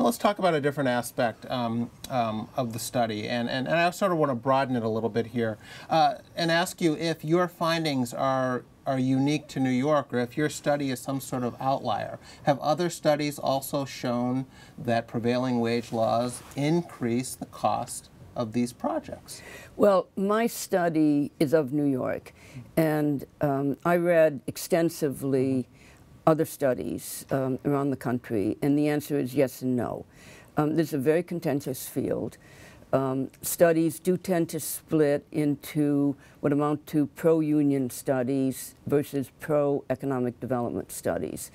let's talk about a different aspect of the study, and I sort of want to broaden it a little bit here, and ask you if your findings are unique to New York, or if your study is some sort of outlier. Have other studies also shown that prevailing wage laws increase the cost of these projects? Well, my study is of New York, and I read extensively other studies around the country, and the answer is yes and no. This is a very contentious field. Studies do tend to split into what amount to pro-union studies versus pro-economic development studies.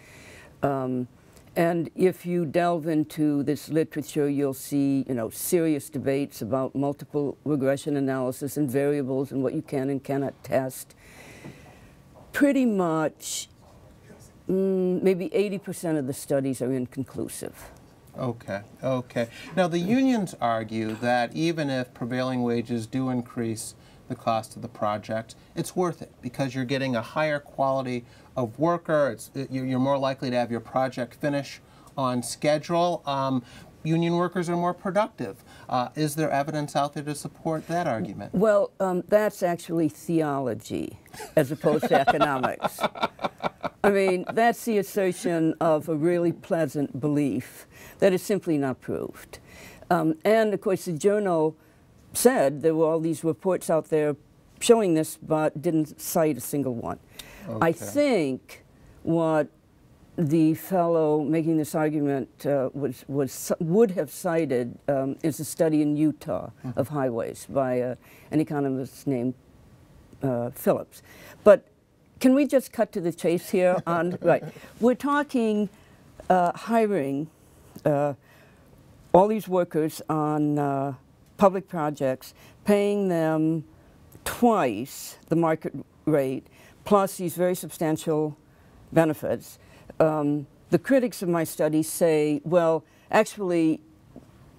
And if you delve into this literature, you'll see, serious debates about multiple regression analysis and variables and what you can and cannot test. Pretty much, maybe 80% of the studies are inconclusive. Okay, okay. Now, the unions argue that even if prevailing wages do increase the cost of the project, it's worth it because you're getting a higher quality of worker. You're more likely to have your project finish on schedule. Union workers are more productive. Is there evidence out there to support that argument? Well, that's actually theology as opposed to economics. I mean, that's the assertion of a really pleasant belief that is simply not proved. And of course, the journal said there were all these reports out there showing this, but didn't cite a single one. Okay. I think what the fellow making this argument would have cited is a study in Utah of highways by an economist named Phillips. But can we just cut to the chase here? Right, we're talking hiring all these workers on public projects, paying them twice the market rate, plus these very substantial benefits. The critics of my study say, well, actually,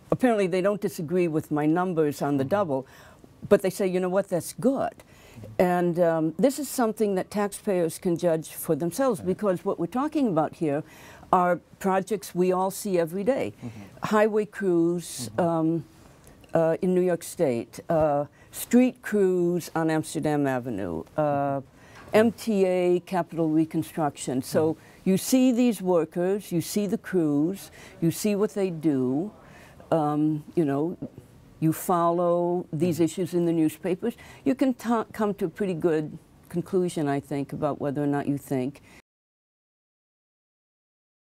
apparently they don't disagree with my numbers on the double, but they say, you know what, that's good. And this is something that taxpayers can judge for themselves, because what we're talking about here are projects we all see every day. Highway crews in New York State, street crews on Amsterdam Avenue, MTA capital reconstruction. So you see these workers, you see the crews, you see what they do, you follow these issues in the newspapers. You can come to a pretty good conclusion, I think, about whether or not you think